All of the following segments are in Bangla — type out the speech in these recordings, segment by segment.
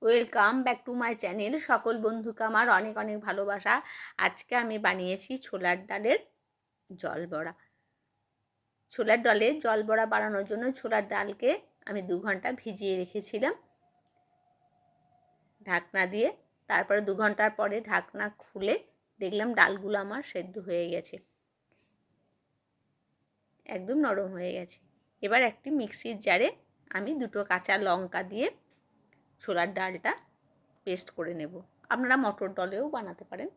Welcome back to my channel. সকল বন্ধুকে আমার অনেক অনেক ভালোবাসা। আজকে আমি বানিয়েছি ছোলার ডালের জল বড়া। ছোলার ডালের জল বড়া বানানোর জন্য ছোলার ডালকে আমি 2 ঘন্টা ভিজিয়ে রেখেছিলাম ঢাকনা দিয়ে। তারপরে 2 ঘন্টার পরে ঢাকনা খুলে দেখলাম ডালগুলো আমার সেদ্ধ হয়ে গেছে, একদম নরম হয়ে গেছে। এবার একটি মিক্সির জারে আমি 2টো কাঁচা লঙ্কা দিয়ে ছোলার ডালটা পেস্ট করে নেব। আপনারা মটর ডালেও বানাতে পারেন।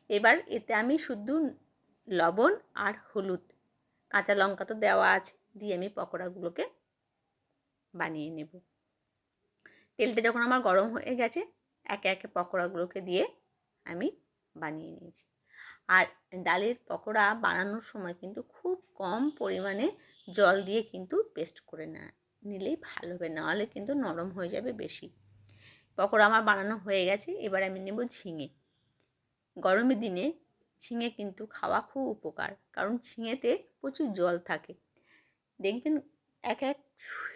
এবার এতে আমি শুধু লবণ আর হলুদ, কাঁচা লঙ্কা তো দেওয়া আছে, দিয়ে আমি পকোড়াগুলোকে বানিয়ে নেব। তেলটা যখন আমার গরম হয়ে গেছে, একে একে পকোড়াগুলোকে দিয়ে আমি বানিয়ে নিয়েছি। আর ডালের পকোড়া বানানোর সময় কিন্তু খুব কম পরিমাণে জল দিয়ে কিন্তু পেস্ট করে নিলেই ভালো হবে, নাহলে কিন্তু নরম হয়ে যাবে বেশি। পকোড়া আমার বানানো হয়ে গেছে। এবার আমি নেব ঝিঙে। গরমের দিনে ঝিঙে কিন্তু খাওয়া খুব উপকার, কারণ ঝিঙেতে প্রচুর জল থাকে। দেখবেন এক এক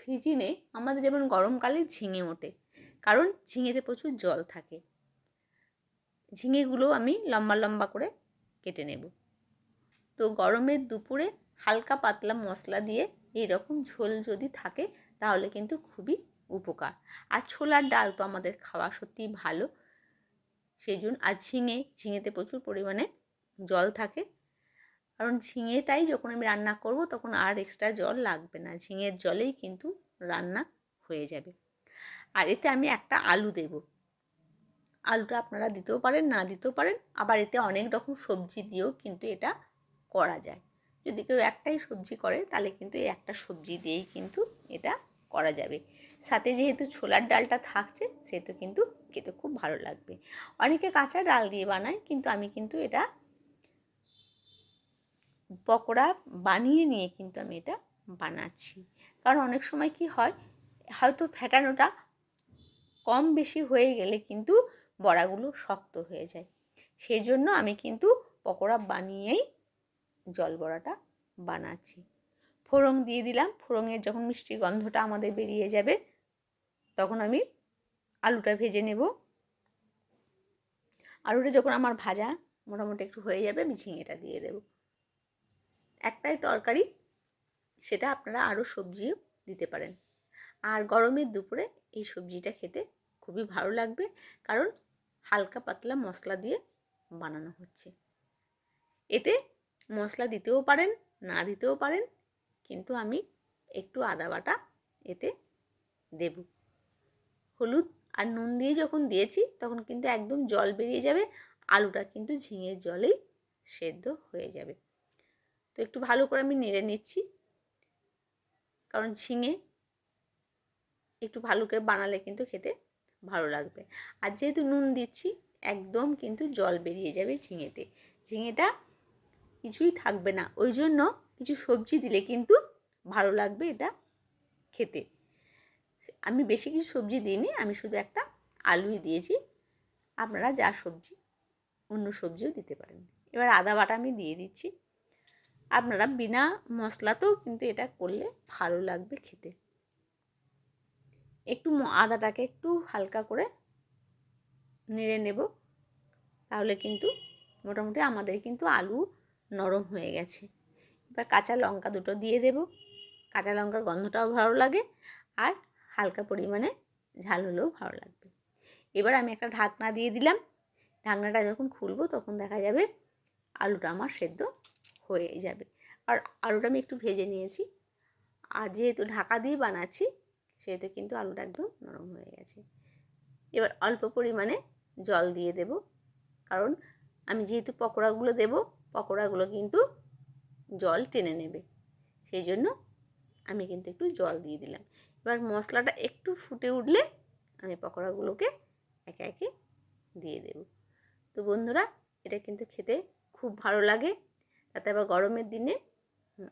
সিজনে আমাদের যেমন গরমকালে ঝিঙে ওঠে, কারণ ঝিঙেতে প্রচুর জল থাকে। ঝিঙেগুলো আমি লম্বা লম্বা করে কেটে নেব। তো গরমের দুপুরে হালকা পাতলা মশলা দিয়ে এইরকম ঝোল যদি থাকে তাহলে কিন্তু খুবই উপকার। আর ছোলার ডাল তো আমাদের খাওয়া সত্যিই ভালো, সেই জন্য। আর ঝিঙেতে প্রচুর পরিমাণে জল থাকে, কারণ ঝিঙেটাই যখন আমি রান্না করব তখন আর এক্সট্রা জল লাগবে না, ঝিঙের জলেই কিন্তু রান্না হয়ে যাবে। আর এতে আমি একটা আলু দেব। আলুটা আপনারা দিতেও পারেন, না দিতেও পারেন। আবার এতে অনেক রকম সবজি দিয়েও কিন্তু এটা করা যায়। যদি কেউ একটাই সবজি করে তাহলে কিন্তু এই একটা সবজি দিয়েই কিন্তু এটা করা যাবে। সাথে যেহেতু ছোলার ডালটা থাকছে সেহেতু কিন্তু খেতে খুব ভালো লাগবে। অনেকে কাঁচা ডাল দিয়ে বানায়, কিন্তু আমি কিন্তু এটা পকোড়া বানিয়ে নিয়ে কিন্তু আমি এটা বানাচ্ছি। কারণ অনেক সময় কি হয়, হয়তো ফেটানোটা কম বেশি হয়ে গেলে কিন্তু বড়াগুলো শক্ত হয়ে যায়। সেই জন্য আমি কিন্তু পকোড়া বানিয়েই জল বড়াটা বানাচ্ছি। ফোড়ন দিয়ে দিলাম। ফোড়নের যখন মিষ্টি গন্ধটা আমাদের বেরিয়ে যাবে তখন আমি আলুটা ভেজে নেব। আলুটা যখন আমার ভাজা মোটামুটি একটু হয়ে যাবে, আমি ঝিঙেটা দিয়ে দেব। একটাই তরকারি, সেটা আপনারা আরও সবজিও দিতে পারেন। আর গরমের দুপুরে এই সবজিটা খেতে খুবই ভালো লাগবে, কারণ হালকা পাতলা মশলা দিয়ে বানানো হচ্ছে। এতে মশলা দিতেও পারেন, না দিতেও পারেন, কিন্তু আমি একটু আদা বাটা এতে দেব। হলুদ আর নুন দিয়ে যখন দিয়েছি তখন কিন্তু একদম জল বেরিয়ে যাবে, আলুটা কিন্তু ঝিঙের জলেই সেদ্ধ হয়ে যাবে। তো একটু ভালো করে আমি নেড়ে নিচ্ছি, কারণ ঝিঙে একটু ভালো করে বানালে কিন্তু খেতে ভালো লাগবে। আর যেহেতু নুন দিচ্ছি, একদম কিন্তু জল বেরিয়ে যাবে ঝিঙেতে, ঝিঙেটা কিছুই থাকবে না। ওই জন্য কিছু সবজি দিলে কিন্তু ভালো লাগবে এটা খেতে। আমি বেশি কিছু সবজি দিইনি, আমি শুধু একটা আলুই দিয়েছি। আপনারা যা সবজি, অন্য সবজিও দিতে পারেন। এবার আদা বাটা আমি দিয়ে দিচ্ছি। আপনারা বিনা মশলাতেও কিন্তু এটা করলে ভালো লাগবে খেতে। একটু আদাটাকে একটু হালকা করে নেড়ে নেব, তাহলে কিন্তু মোটামুটি আমাদের কিন্তু আলু নরম হয়ে গেছে। এবার কাঁচা লঙ্কা দুটো দিয়ে দেব। কাঁচা লঙ্কার গন্ধটাও ভালো লাগে, আর হালকা পরিমাণে ঝাল হলেও ভালো লাগবে। এবার আমি একটা ঢাকনা দিয়ে দিলাম। ঢাকনাটা যখন খুলবো তখন দেখা যাবে আলুটা আমার সেদ্ধ হয়ে যাবে। আর আলুটা আমি একটু ভেজে নিয়েছি, আর যেহেতু ঢাকা দিয়ে বানাচ্ছি সেহেতু কিন্তু আলুটা একদম নরম হয়ে গেছে। এবার অল্প পরিমাণে জল দিয়ে দেব, কারণ আমি যেহেতু পকোড়াগুলো দেব, পকোড়াগুলো কিন্তু জল টেনে নেবে, সেই জন্য আমি কিন্তু একটু জল দিয়ে দিলাম। এবার মশলাটা একটু ফুটে উঠলে আমি পকোড়াগুলোকে একে একে দিয়ে দেব। তো বন্ধুরা, এটা কিন্তু খেতে খুব ভালো লাগে। তাতে আবার গরমের দিনে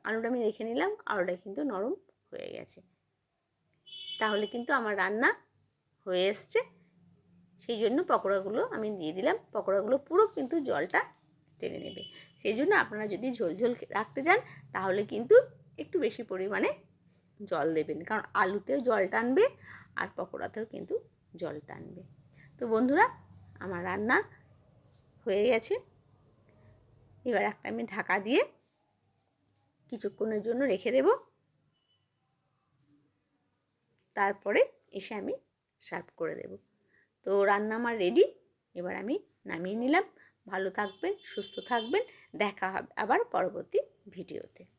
আলুটা আমি রেখে নিলাম, আলুটা কিন্তু নরম হয়ে গেছে। তাহলে কিন্তু আমার রান্না হয়ে এসছে। সেই জন্য পকোড়াগুলো আমি দিয়ে দিলাম। পকোড়াগুলো পুরো কিন্তু জলটা টেনে নেবে। সেই জন্য আপনারা যদি ঝোল ঝোল রাখতে চান তাহলে কিন্তু একটু বেশি পরিমাণে জল দেবেন, কারণ আলুতেও জল টানবে আর পকোড়াতেও কিন্তু জল টানবে। তো বন্ধুরা, আমার রান্না হয়ে গেছে। এবার একটা আমি ঢাকা দিয়ে কিছুক্ষণের জন্য রেখে দেব। তারপরে এসে আমি সার্ভ করে দেব। তো রান্না আমার রেডি। এবার আমি নামিয়ে নিলাম। ভালো থাকবেন, সুস্থ থাকবেন। দেখা হবে আবার পরবর্তী ভিডিওতে।